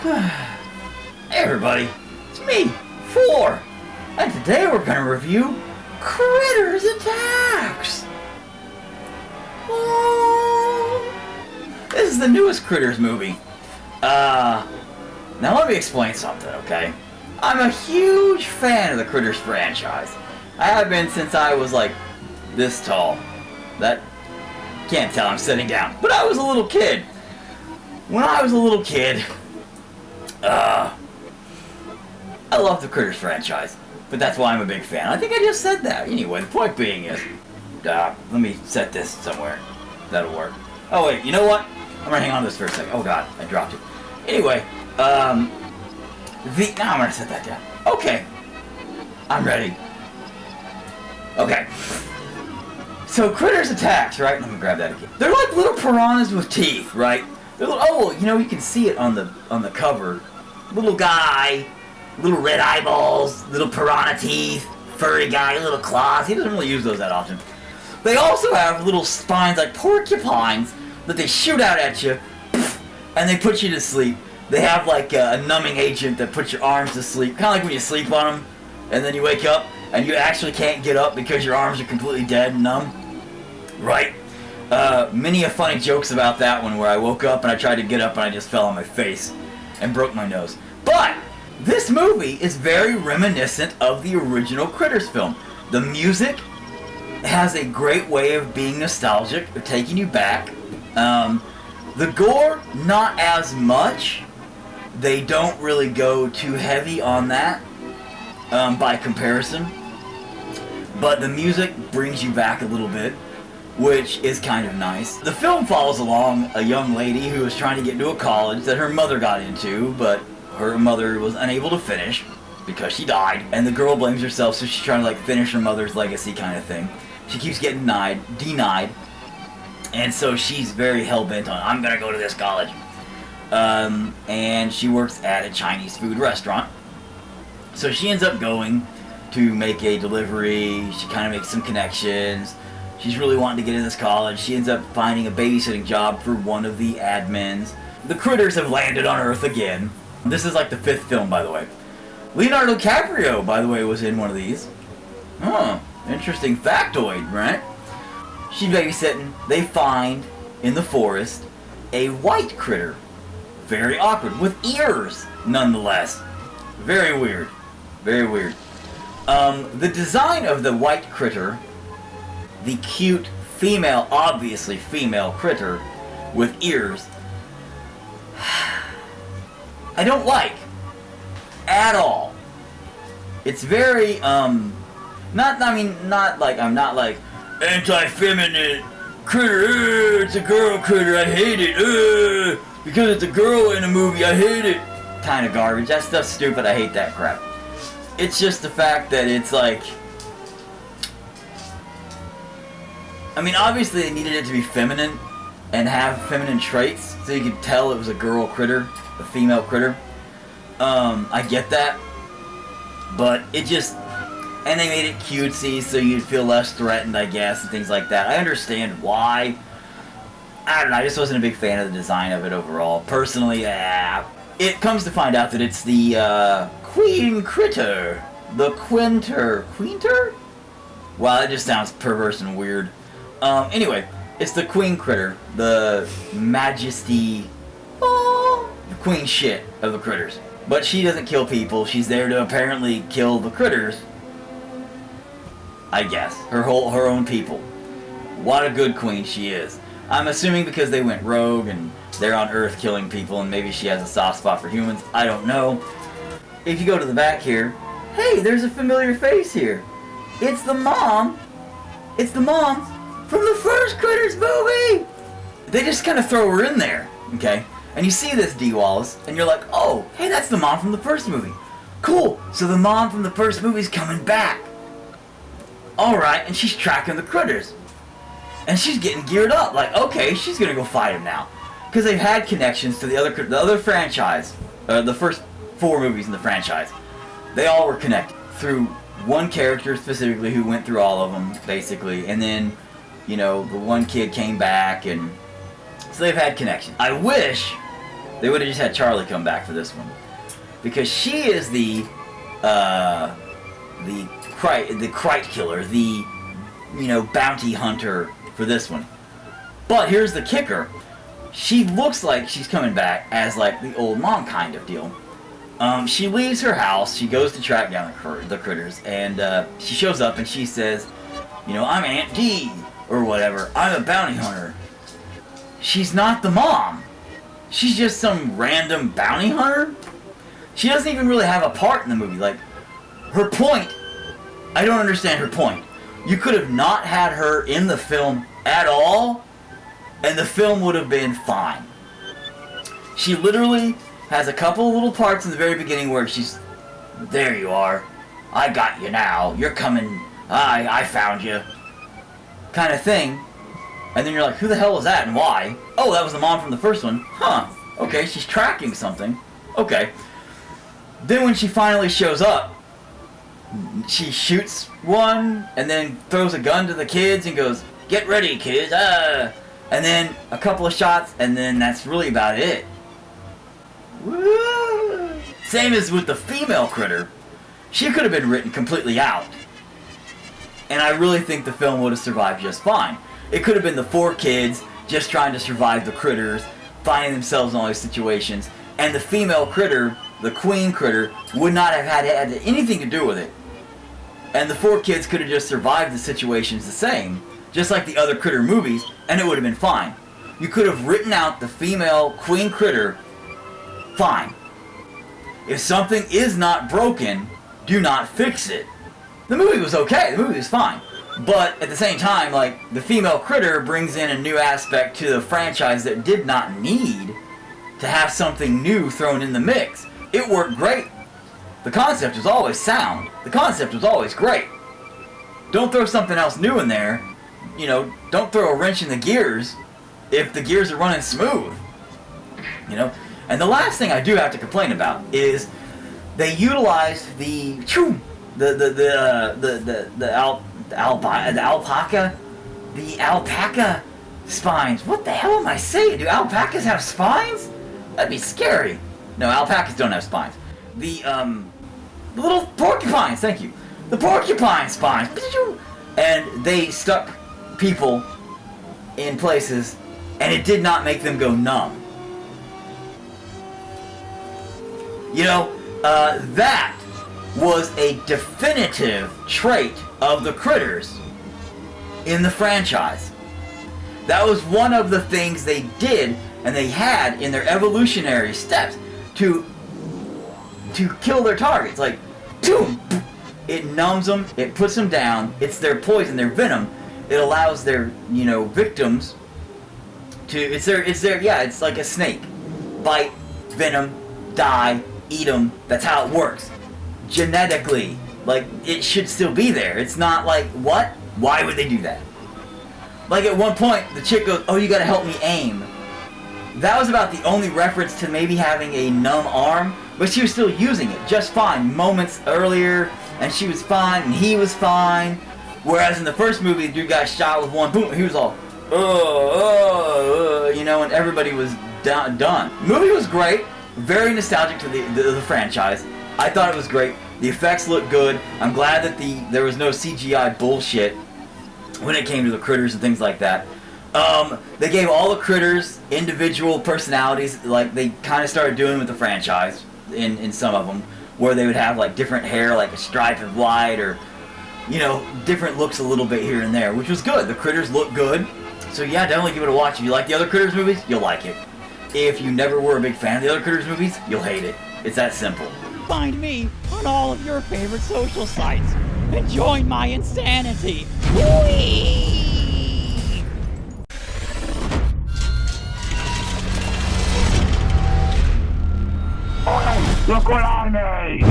Hey everybody, it's me, 4, and today we're going to review Critters Attacks! Oh, this is the newest Critters movie. Now let me explain something, okay? I'm a huge fan of the Critters franchise. I have been since I was like this tall. That, can't tell, I'm sitting down. But I was a little kid. When I was a little kid, I love the Critters franchise, but that's why I'm a big fan. I think I just said that. Anyway, the point being is, let me set this somewhere. That'll work. Oh wait, you know what? I'm gonna hang on to this for a second. Oh god, I dropped it. Anyway, now I'm gonna set that down. Okay, I'm ready. Okay. So Critters Attacks, right? Let me grab that again. They're like little piranhas with teeth, right? They're little, oh, you know, you can see it on the cover. Little guy, little red eyeballs, little piranha teeth, furry guy, little claws. He doesn't really use those that often. They also have little spines like porcupines that they shoot out at you, and they put you to sleep. They have like a numbing agent that puts your arms to sleep, kind of like when you sleep on them, and then you wake up and you actually can't get up because your arms are completely dead and numb. Right? Many a funny jokes about that one where I woke up and I tried to get up and I just fell on my face and broke my nose. But this movie is very reminiscent of the original Critters film. The music has a great way of being nostalgic, of taking you back. The gore, not as much. They don't really go too heavy on that by comparison. But the music brings you back a little bit, which is kind of nice. The film follows along a young lady who is trying to get into a college that her mother got into, but her mother was unable to finish because she died, and the girl blames herself, so she's trying to like finish her mother's legacy kind of thing. She keeps getting denied, and so she's very hell-bent on, I'm gonna go to this college. And she works at a Chinese food restaurant, so she ends up going to make a delivery. She kind of makes some connections. She's really wanting to get into this college. She ends up finding a babysitting job for one of the admins. The Critters have landed on Earth again. This is like the 5th film, by the way. Leonardo DiCaprio, by the way, was in one of these. Oh, interesting factoid, right? She's babysitting. They find, in the forest, a white critter. Very awkward, with ears, nonetheless. Very weird. Very weird. The design of the white critter, the cute female, obviously female critter with ears, I don't like at all. It's very I'm not like anti-feminine critter, it's a girl critter, I hate it, because it's a girl in a movie, I hate it, kind of garbage. That stuff's stupid, I hate that crap. It's just the fact that it's like, I mean, obviously they needed it to be feminine and have feminine traits, so you could tell it was a girl critter, a female critter. I get that, but it just, and they made it cutesy so you'd feel less threatened, I guess, and things like that. I understand why. I don't know, I just wasn't a big fan of the design of it overall. Personally, it comes to find out that it's the, Queen Critter. The Quinter? Wow, that just sounds perverse and weird. Anyway, it's the Queen Critter, the Majesty, the Queen shit of the Critters. But she doesn't kill people, she's there to apparently kill the Critters. I guess. Her own people. What a good queen she is. I'm assuming because they went rogue and they're on Earth killing people and maybe she has a soft spot for humans. I don't know. If you go to the back here, hey, there's a familiar face here. It's the mom. It's the mom from the first Critters movie. They just kind of throw her in there, okay? And you see this Dee Wallace, and you're like, oh, hey, that's the mom from the first movie. Cool, so the mom from the first movie's coming back. Alright, and she's tracking the Critters. And she's getting geared up, like, okay, she's gonna go fight him now. Because they've had connections to the other franchise, the first 4 movies in the franchise. They all were connected through one character specifically who went through all of them, basically, and then, you know, the one kid came back, and so they've had connection. I wish They would have just had Charlie come back for this one. Because she is the Krite killer, the, you know, bounty hunter for this one. But here's the kicker. She looks like she's coming back as, like, the old mom kind of deal. She leaves her house, she goes to track down the critters, and she shows up and she says, you know, I'm Aunt D, or whatever, I'm a bounty hunter. She's not the mom. She's just some random bounty hunter. She doesn't even really have a part in the movie. Like, her point, I don't understand her point. You could have not had her in the film at all, and the film would have been fine. She literally has a couple little parts in the very beginning where she's, there you are, I got you now, you're coming, I found you, kind of thing. And then you're like, who the hell was that and why? Oh, that was the mom from the first one. Huh, okay, she's tracking something. Okay. Then when she finally shows up, she shoots one and then throws a gun to the kids and goes, get ready, kids, and then a couple of shots, and then that's really about it. Woo! Same as with the female critter. She could have been written completely out. And I really think the film would have survived just fine. It could have been the 4 kids just trying to survive the critters, finding themselves in all these situations, and the female critter, the queen critter, would not have had anything to do with it. And the 4 kids could have just survived the situations the same, just like the other critter movies, and it would have been fine. You could have written out the female queen critter fine. If something is not broken, do not fix it. The movie was okay, the movie was fine. But at the same time, like, the female critter brings in a new aspect to the franchise that did not need to have something new thrown in the mix. It worked great. The concept was always sound. The concept was always great. Don't throw something else new in there. You know, don't throw a wrench in the gears if the gears are running smooth. You know? And the last thing I do have to complain about is they utilized the alpaca spines. What the hell am I saying? Do alpacas have spines? That'd be scary. No, alpacas don't have spines. The little porcupines, thank you. The porcupine spines. And they stuck people in places, and it did not make them go numb. You know, that was a definitive trait of the critters in the franchise. That was one of the things they did and they had in their evolutionary steps to kill their targets. Like, boom, it numbs them, it puts them down, it's their poison, their venom. It allows their, you know, victims to, it's like a snake. Bite, venom, die, eat them. That's how it works. Genetically, like, it should still be there. It's not like, what? Why would they do that? Like, at one point, the chick goes, oh, you gotta help me aim. That was about the only reference to maybe having a numb arm, but she was still using it just fine moments earlier, and she was fine, and he was fine. Whereas in the first movie, the dude got shot with one, boom, he was all, you know, and everybody was done. The movie was great, very nostalgic to the franchise. I thought it was great. The effects looked good. I'm glad that there was no CGI bullshit when it came to the critters and things like that. They gave all the critters individual personalities, like they kind of started doing with the franchise in some of them, where they would have like different hair, like a stripe of white, or, you know, different looks a little bit here and there, which was good. The critters look good. So yeah, definitely give it a watch. If you like the other Critters movies, you'll like it. If you never were a big fan of the other Critters movies, you'll hate it. It's that simple. Find me on all of your favorite social sites and join my insanity. Whee! Look what I made!